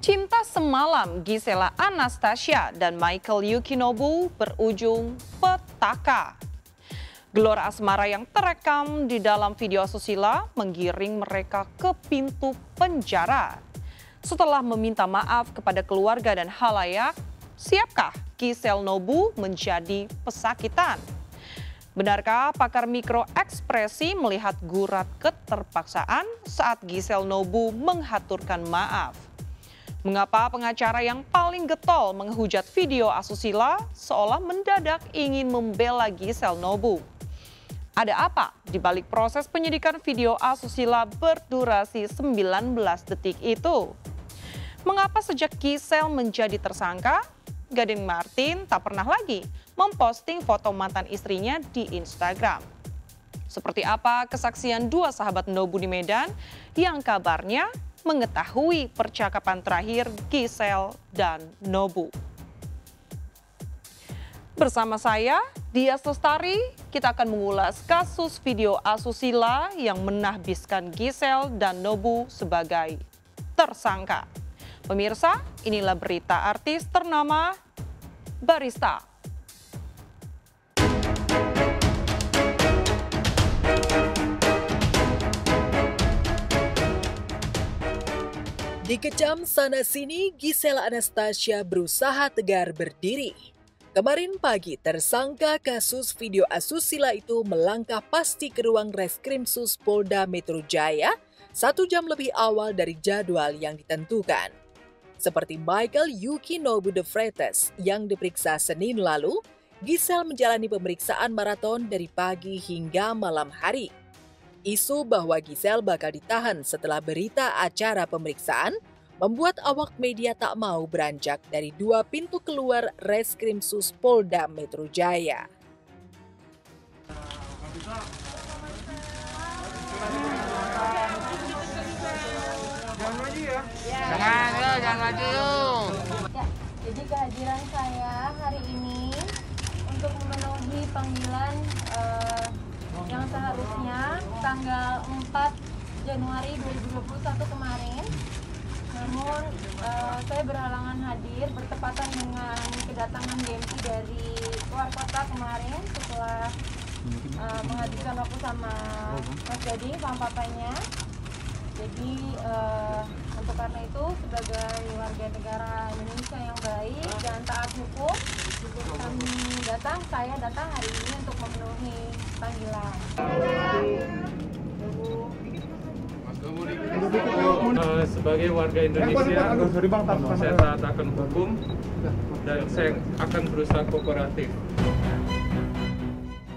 Cinta semalam Gisela Anastasia dan Michael Yukinobu berujung petaka. Gelora asmara yang terekam di dalam video asusila menggiring mereka ke pintu penjara. Setelah meminta maaf kepada keluarga dan halayak, siapkah Giselle Nobu menjadi pesakitan? Benarkah pakar mikroekspresi melihat gurat keterpaksaan saat Giselle Nobu menghaturkan maaf? Mengapa pengacara yang paling getol menghujat video asusila seolah mendadak ingin membela Giselle Nobu? Ada apa di balik proses penyidikan video asusila berdurasi 19 detik itu? Mengapa sejak Giselle menjadi tersangka, Gading Martin tak pernah lagi memposting foto mantan istrinya di Instagram? Seperti apa kesaksian dua sahabat Nobu di Medan yang kabarnya mengetahui percakapan terakhir Giselle dan Nobu? Bersama saya, Dias Lestari, kita akan mengulas kasus video asusila yang menahbiskan Giselle dan Nobu sebagai tersangka. Pemirsa, inilah berita artis ternama Barista. Dikecam sana-sini, Giselle Anastasia berusaha tegar berdiri. Kemarin pagi, tersangka kasus video asusila itu melangkah pasti ke ruang Reskrimsus Polda Metro Jaya 1 jam lebih awal dari jadwal yang ditentukan. Seperti Michael Yukinobu de Freitas yang diperiksa Senin lalu, Giselle menjalani pemeriksaan maraton dari pagi hingga malam hari. Isu bahwa Giselle bakal ditahan setelah berita acara pemeriksaan membuat awak media tak mau beranjak dari 2 pintu keluar Reskrimsus Polda Metro Jaya. Jangan maju ya. Jangan maju. Ya, jadi kehadiran saya hari ini untuk memenuhi panggilan yang seharusnya tanggal 4 Januari 2021 kemarin. Namun saya berhalangan hadir bertepatan dengan kedatangan Gempi dari luar kota kemarin setelah menghabiskan waktu sama Mas Gading, sama papanya. Jadi untuk karena itu sebagai warga negara Indonesia yang baik dan taat hukum, saya datang hari ini untuk memenuhi panggilan. Sebagai warga Indonesia, saya taat akan hukum dan saya akan berusaha kooperatif.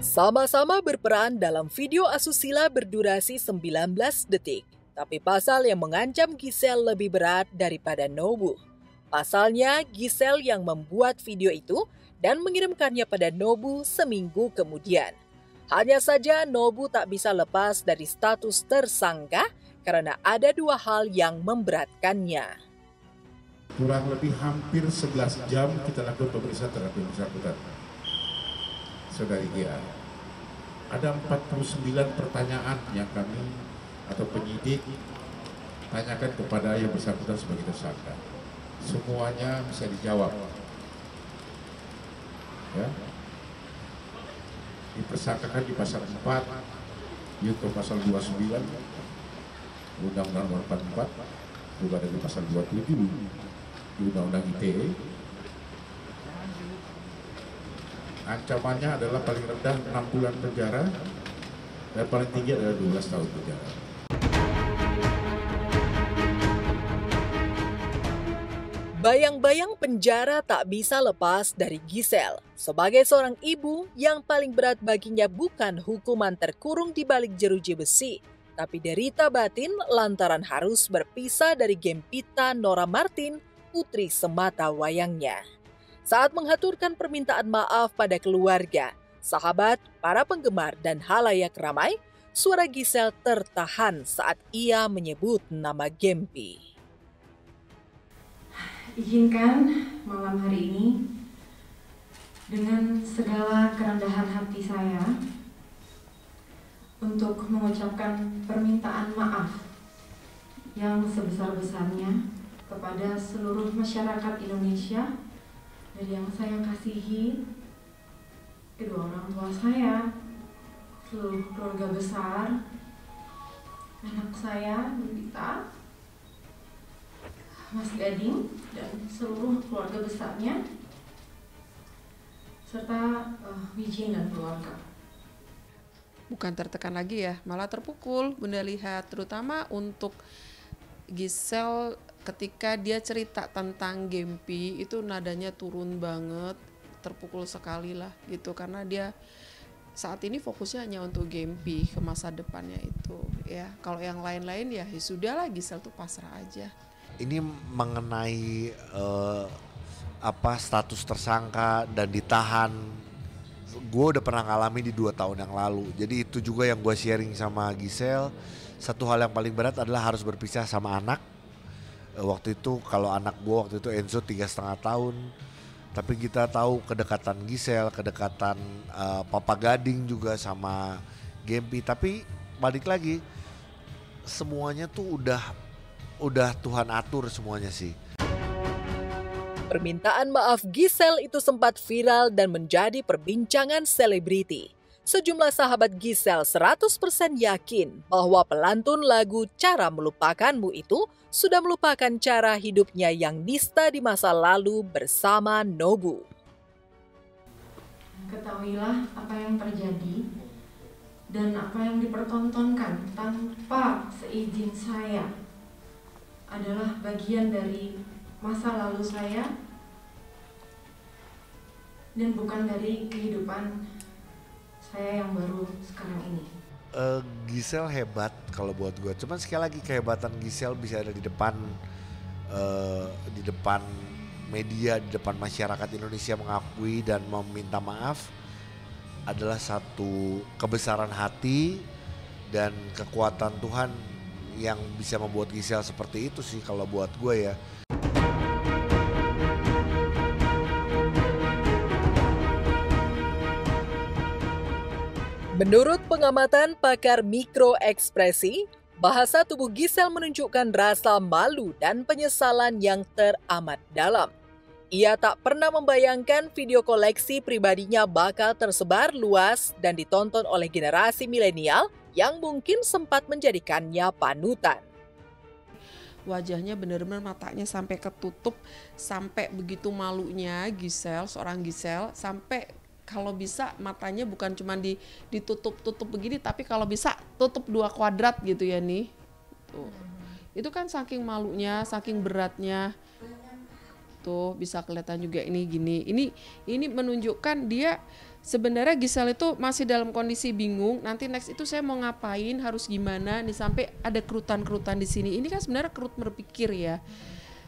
Sama-sama berperan dalam video asusila berdurasi 19 detik. Tapi pasal yang mengancam Giselle lebih berat daripada Nobu. Pasalnya, Giselle yang membuat video itu dan mengirimkannya pada Nobu seminggu kemudian. Hanya saja Nobu tak bisa lepas dari status tersangka karena ada 2 hal yang memberatkannya. Kurang lebih hampir 11 jam kita lakukan pemeriksaan terhadap yang bersangkutan. Saudari Gia, ada 49 pertanyaan yang kami atau penyidik tanyakan kepada yang bersangkutan sebagai tersangka. Semuanya bisa dijawab. Ya. Dipersangkakan di pasal 4, yaitu pasal 29, Undang-Undang Nomor 44, juga ada di pasal 27 di Undang-Undang ITE. Ancamannya adalah paling rendah 6 bulan penjara dan paling tinggi adalah 12 tahun penjara. Bayang-bayang penjara tak bisa lepas dari Giselle. Sebagai seorang ibu, yang paling berat baginya bukan hukuman terkurung di balik jeruji besi, tapi derita batin lantaran harus berpisah dari Gempita Nora Martin, putri semata wayangnya. Saat menghaturkan permintaan maaf pada keluarga, sahabat, para penggemar, dan halayak ramai, suara Giselle tertahan saat ia menyebut nama Gempi. Izinkan malam hari ini dengan segala kerendahan hati saya untuk mengucapkan permintaan maaf yang sebesar-besarnya kepada seluruh masyarakat Indonesia dari yang saya kasihi, kedua orang tua saya, seluruh keluarga besar, anak saya, Lupita, Mas Gading, dan seluruh keluarga besarnya, serta Wijin dan keluarga. Bukan tertekan lagi ya, malah terpukul. Bunda lihat terutama untuk Giselle ketika dia cerita tentang Gempi itu nadanya turun banget, terpukul sekali lah gitu, karena dia saat ini fokusnya hanya untuk Gempi ke masa depannya itu ya. Kalau yang lain-lain ya sudahlah, Giselle tuh pasrah aja. Ini mengenai status tersangka dan ditahan. Gue udah pernah ngalamin di 2 tahun yang lalu. Jadi itu juga yang gue sharing sama Giselle. Satu hal yang paling berat adalah harus berpisah sama anak. Waktu itu kalau anak gue waktu itu Enzo 3,5 tahun. Tapi kita tahu kedekatan Giselle, kedekatan Papa Gading juga sama Gempi. Tapi balik lagi, semuanya tuh udah Tuhan atur semuanya sih. Permintaan maaf Giselle itu sempat viral dan menjadi perbincangan selebriti. Sejumlah sahabat Giselle 100% yakin bahwa pelantun lagu Cara Melupakanmu itu sudah melupakan cara hidupnya yang nista di masa lalu bersama Nobu. Ketahuilah apa yang terjadi dan apa yang dipertontonkan tanpa seizin saya adalah bagian dari masa lalu saya dan bukan dari kehidupan saya yang baru sekarang ini. Giselle hebat kalau buat gue. Cuman sekali lagi kehebatan Giselle bisa ada di depan media, di depan masyarakat Indonesia mengakui dan meminta maaf adalah satu kebesaran hati dan kekuatan Tuhan yang bisa membuat Giselle seperti itu sih kalau buat gue ya. Menurut pengamatan pakar mikroekspresi, bahasa tubuh Giselle menunjukkan rasa malu dan penyesalan yang teramat dalam. Ia tak pernah membayangkan video koleksi pribadinya bakal tersebar luas dan ditonton oleh generasi milenial yang mungkin sempat menjadikannya panutan. Wajahnya benar-benar matanya sampai ketutup, sampai begitu malunya Giselle, seorang Giselle, sampai kalau bisa matanya bukan cuma ditutup-tutup begini, tapi kalau bisa tutup 2 kuadrat gitu ya nih. Tuh. Itu kan saking malunya, saking beratnya. Tuh bisa kelihatan juga ini gini. Ini menunjukkan dia sebenarnya Giselle itu masih dalam kondisi bingung. Nanti next itu saya mau ngapain, harus gimana nih, sampai ada kerutan-kerutan di sini. Ini kan sebenarnya kerut berpikir ya.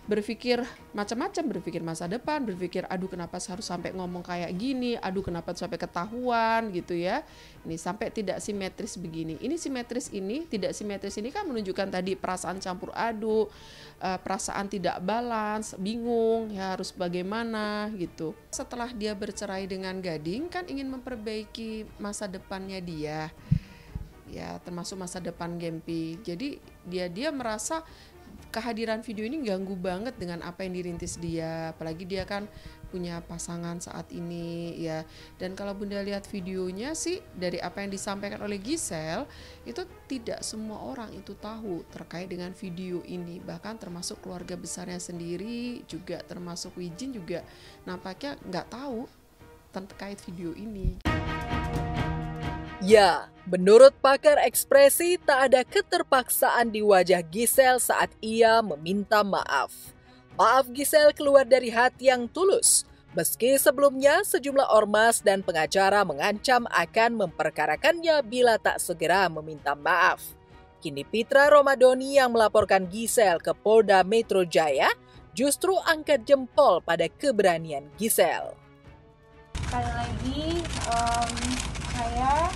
Berpikir macam-macam, berpikir masa depan, berpikir aduh kenapa harus sampai ngomong kayak gini, aduh kenapa sampai ketahuan gitu ya. Ini sampai tidak simetris begini. Ini simetris ini, tidak simetris ini kan menunjukkan tadi perasaan campur aduk, perasaan tidak balance, bingung ya harus bagaimana gitu. Setelah dia bercerai dengan Gading kan ingin memperbaiki masa depannya dia. Ya termasuk masa depan Gempi. Jadi dia merasa kehadiran video ini ganggu banget dengan apa yang dirintis dia, apalagi dia kan punya pasangan saat ini ya. Dan kalau Bunda lihat videonya sih, dari apa yang disampaikan oleh Giselle itu tidak semua orang itu tahu terkait dengan video ini, bahkan termasuk keluarga besarnya sendiri juga, termasuk Wijin juga nampaknya nggak tahu terkait video ini. Ya, menurut pakar ekspresi tak ada keterpaksaan di wajah Giselle saat ia meminta maaf. Maaf Giselle keluar dari hati yang tulus, meski sebelumnya sejumlah ormas dan pengacara mengancam akan memperkarakannya bila tak segera meminta maaf. Kini Pitra Romadoni yang melaporkan Giselle ke Polda Metro Jaya justru angkat jempol pada keberanian Giselle. Sekali lagi, saya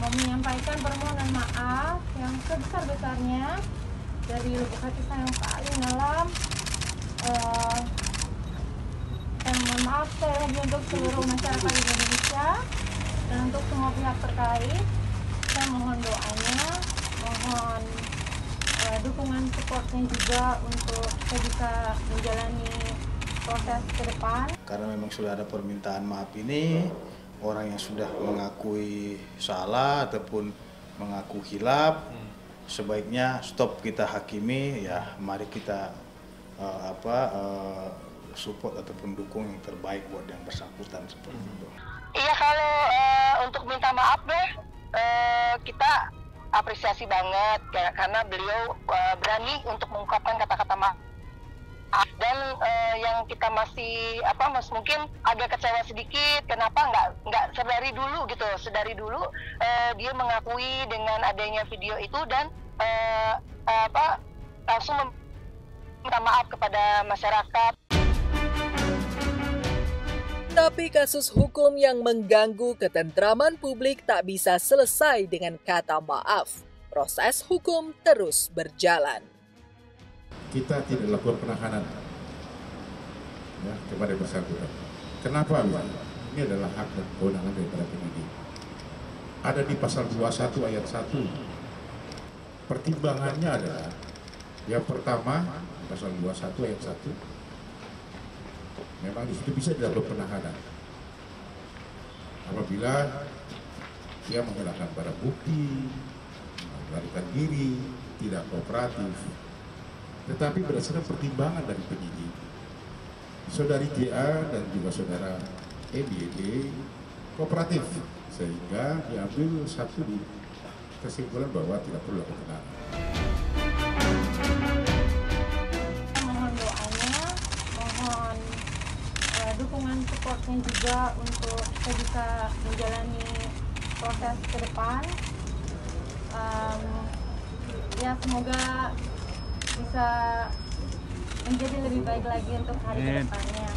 mau menyampaikan permohonan maaf yang sebesar-besarnya dari lubuk hati saya yang paling dalam. Dan mohon maaf sekali lagi untuk seluruh masyarakat Indonesia dan untuk semua pihak terkait. Saya mohon doanya, mohon dukungan supportnya juga untuk saya bisa menjalani proses ke depan. Karena memang sudah ada permintaan maaf ini, orang yang sudah mengakui salah ataupun mengaku hilaf, sebaiknya stop kita hakimi, ya mari kita support ataupun dukung yang terbaik buat yang bersangkutan seperti itu. Iya, kalau untuk minta maaf deh, kita apresiasi banget karena beliau berani untuk mengungkapkan kata-kata maaf. Dan yang kita masih mungkin agak kecewa sedikit, kenapa nggak sedari dulu dia mengakui dengan adanya video itu dan langsung minta maaf kepada masyarakat. Tapi kasus hukum yang mengganggu ketentraman publik tak bisa selesai dengan kata maaf. Proses hukum terus berjalan. Kita tidak lakukan penahanan ya, kepada bersangkutan. Kenapa? Ini adalah hak dan kewenangan daripada penyidik. Ada di pasal 21 ayat 1. Pertimbangannya adalah yang pertama, pasal 21 ayat 1. Memang di situ bisa dilakukan penahanan apabila dia menghilangkan barang bukti, melarikan diri, tidak kooperatif. Tetapi berdasarkan pertimbangan dari penyidik, saudari GA dan juga saudara MYD kooperatif, sehingga diambil satu kesimpulan bahwa tidak perlu lakukan penahanan. Mohon doanya, mohon dukungan supportnya juga untuk saya bisa menjalani proses ke depan. Ya semoga bisa menjadi lebih baik lagi untuk hari ke depannya.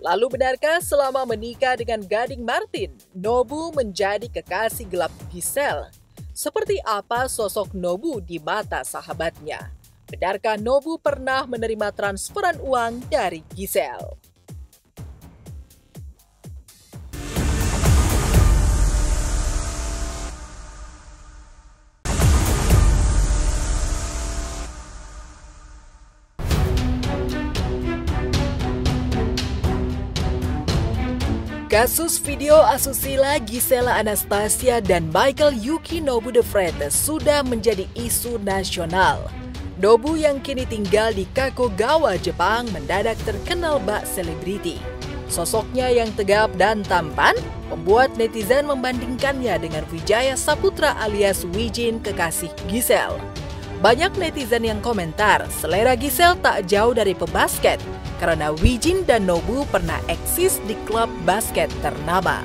Lalu benarkah selama menikah dengan Gading Martin, Nobu menjadi kekasih gelap Giselle? Seperti apa sosok Nobu di mata sahabatnya? Benarkah Nobu pernah menerima transferan uang dari Giselle? Kasus video asusila Gisela Anastasia dan Michael Yukinobu de Freitas sudah menjadi isu nasional. Nobu yang kini tinggal di Kakogawa, Jepang mendadak terkenal bak selebriti. Sosoknya yang tegap dan tampan membuat netizen membandingkannya dengan Wijaya Saputra alias Wijin, kekasih Giselle. Banyak netizen yang komentar selera Giselle tak jauh dari pebasket karena Wijin dan Nobu pernah eksis di klub basket ternama.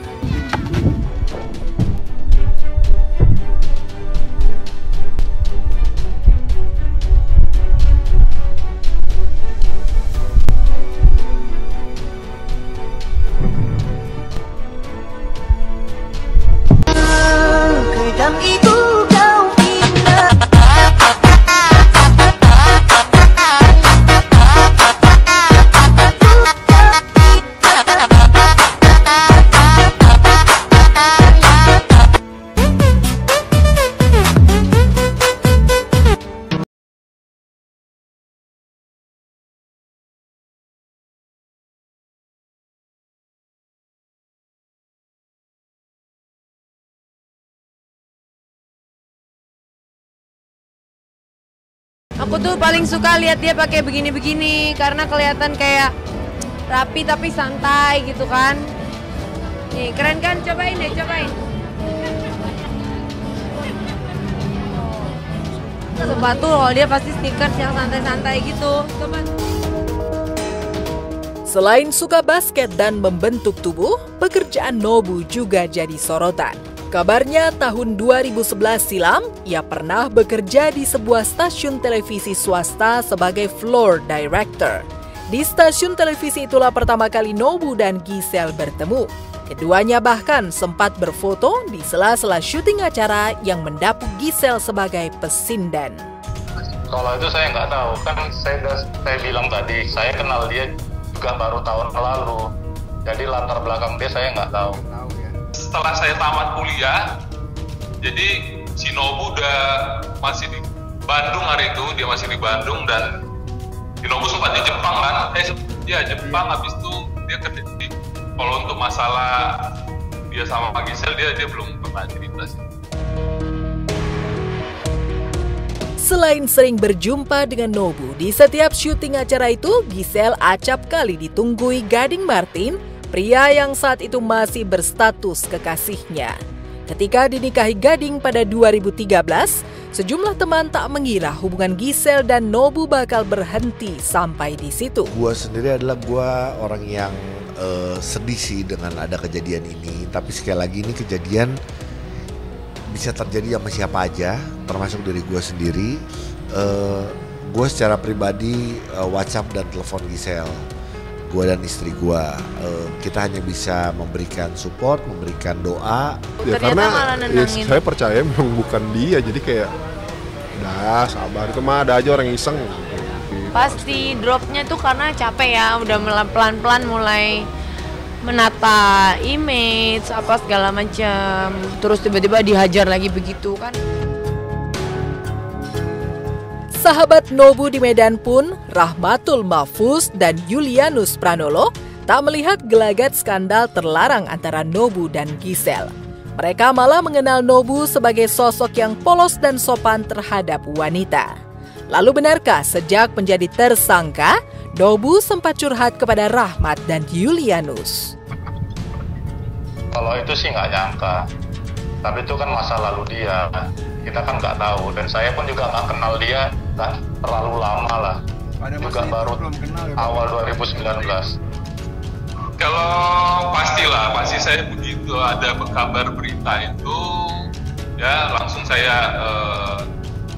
Aku tuh paling suka lihat dia pakai begini-begini karena kelihatan kayak rapi tapi santai gitu kan. Nih, keren kan? Cobain deh, cobain. Sepatu loh, dia pasti sneakers yang santai-santai gitu. Coba. Selain suka basket dan membentuk tubuh, pekerjaan Nobu juga jadi sorotan. Kabarnya tahun 2011 silam, ia pernah bekerja di sebuah stasiun televisi swasta sebagai floor director. Di stasiun televisi itulah pertama kali Nobu dan Giselle bertemu. Keduanya bahkan sempat berfoto di sela-sela syuting acara yang mendapuk Giselle sebagai pesinden. Kalau itu saya nggak tahu, kan saya bilang tadi, saya kenal dia juga baru tahun lalu. Jadi latar belakang dia saya nggak tahu. Setelah saya tamat kuliah, jadi si Nobu udah masih di Bandung hari itu, dia masih di Bandung, dan si Nobu sempat di Jepang kan? Jepang, habis itu dia kerja. Kalau untuk masalah dia sama Pak Gisel, dia belum pernah cerita sih. Selain sering berjumpa dengan Nobu, di setiap syuting acara itu, Gisel acap kali ditunggui Gading Martin, pria yang saat itu masih berstatus kekasihnya. Ketika dinikahi Gading pada 2013, sejumlah teman tak mengira hubungan Gisel dan Nobu bakal berhenti sampai di situ. Gua sendiri adalah orang yang sedih sih dengan ada kejadian ini. Tapi sekali lagi ini kejadian bisa terjadi sama siapa aja, termasuk diri gue sendiri. Gue secara pribadi WhatsApp dan telepon Gisel, gue dan istri gue. Kita hanya bisa memberikan support, memberikan doa. Ya, karena saya percaya memang bukan dia, jadi kayak udah sabar, itu mah ada aja orang iseng. Pasti dropnya tuh karena capek ya, udah pelan-pelan mulai menata image apa segala macam, terus tiba-tiba dihajar lagi begitu kan. Sahabat Nobu di Medan pun, Rahmatul Mahfuz dan Julianus Pranolo, tak melihat gelagat skandal terlarang antara Nobu dan Gisel. Mereka malah mengenal Nobu sebagai sosok yang polos dan sopan terhadap wanita. Lalu benarkah sejak menjadi tersangka, Nobu sempat curhat kepada Rahmat dan Julianus? Kalau itu sih nggak nyangka, tapi itu kan masa lalu dia, kita kan nggak tahu, dan saya pun juga nggak kenal dia, nggak terlalu lama lah, juga baru awal 2019. Kalau pasti saya begitu ada kabar berita itu, ya langsung saya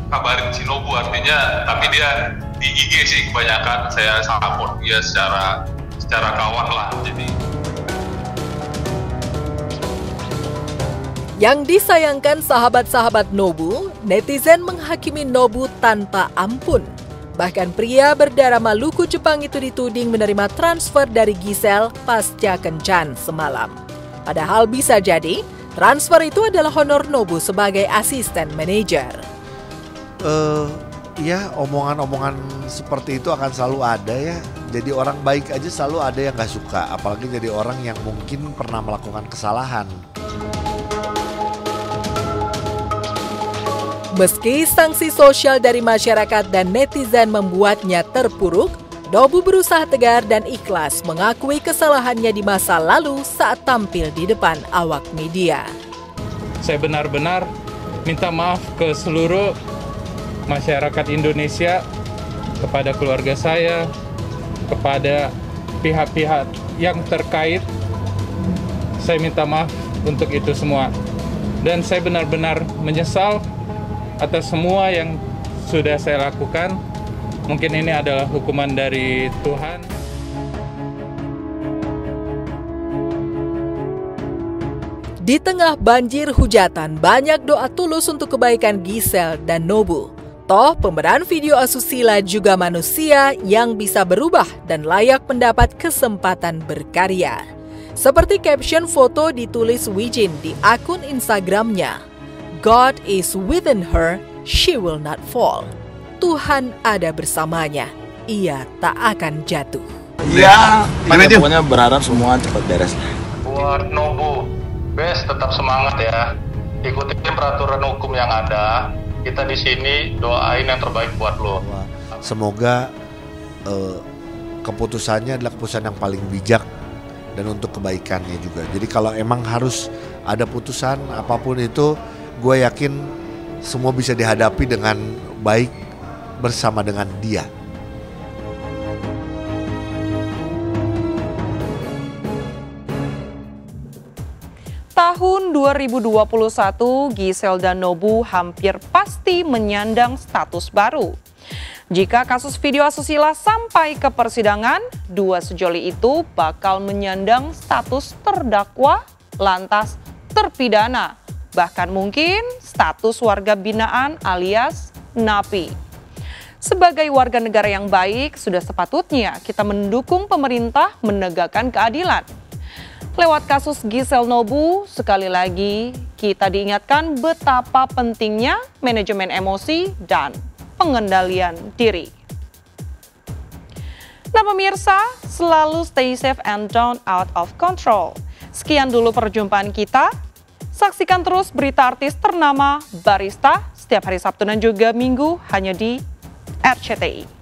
kabarin si Nobu, artinya, tapi dia di IG sih kebanyakan saya support dia secara kawan lah. Jadi yang disayangkan sahabat-sahabat Nobu, netizen menghakimi Nobu tanpa ampun. Bahkan pria berdarah Maluku Jepang itu dituding menerima transfer dari Gisel pasca kencan semalam. Padahal bisa jadi transfer itu adalah honor Nobu sebagai asisten manajer. Ya, omongan-omongan seperti itu akan selalu ada ya. Jadi orang baik aja selalu ada yang gak suka, apalagi jadi orang yang mungkin pernah melakukan kesalahan. Meski sanksi sosial dari masyarakat dan netizen membuatnya terpuruk, Nobu berusaha tegar dan ikhlas mengakui kesalahannya di masa lalu saat tampil di depan awak media. Saya benar-benar minta maaf ke seluruh masyarakat Indonesia, kepada keluarga saya, kepada pihak-pihak yang terkait. Saya minta maaf untuk itu semua. Dan saya benar-benar menyesal atas semua yang sudah saya lakukan. Mungkin ini adalah hukuman dari Tuhan. Di tengah banjir hujatan, banyak doa tulus untuk kebaikan Gisel dan Nobu. Toh, pemeran video asusila juga manusia yang bisa berubah dan layak mendapat kesempatan berkarya. Seperti caption foto ditulis Wijin di akun Instagramnya, God is within her, she will not fall. Tuhan ada bersamanya, ia tak akan jatuh. Iya, pokoknya berharap semua cepat beres. Buat Nobu, best, tetap semangat ya. Ikutin peraturan hukum yang ada. Kita di sini doain yang terbaik buat lo. Semoga keputusannya adalah keputusan yang paling bijak dan untuk kebaikannya juga. Jadi kalau emang harus ada putusan apapun itu, gue yakin semua bisa dihadapi dengan baik bersama dengan dia. Tahun 2021, Gisel dan Nobu hampir pasti menyandang status baru. Jika kasus video asusila sampai ke persidangan, dua sejoli itu bakal menyandang status terdakwa, lantas terpidana, bahkan mungkin status warga binaan alias napi. Sebagai warga negara yang baik, sudah sepatutnya kita mendukung pemerintah menegakkan keadilan. Lewat kasus Giselle Nobu, sekali lagi kita diingatkan betapa pentingnya manajemen emosi dan pengendalian diri. Nah pemirsa, selalu stay safe and don't out of control. Sekian dulu perjumpaan kita. Saksikan terus berita artis ternama Barista setiap hari Sabtu dan juga Minggu hanya di RCTI.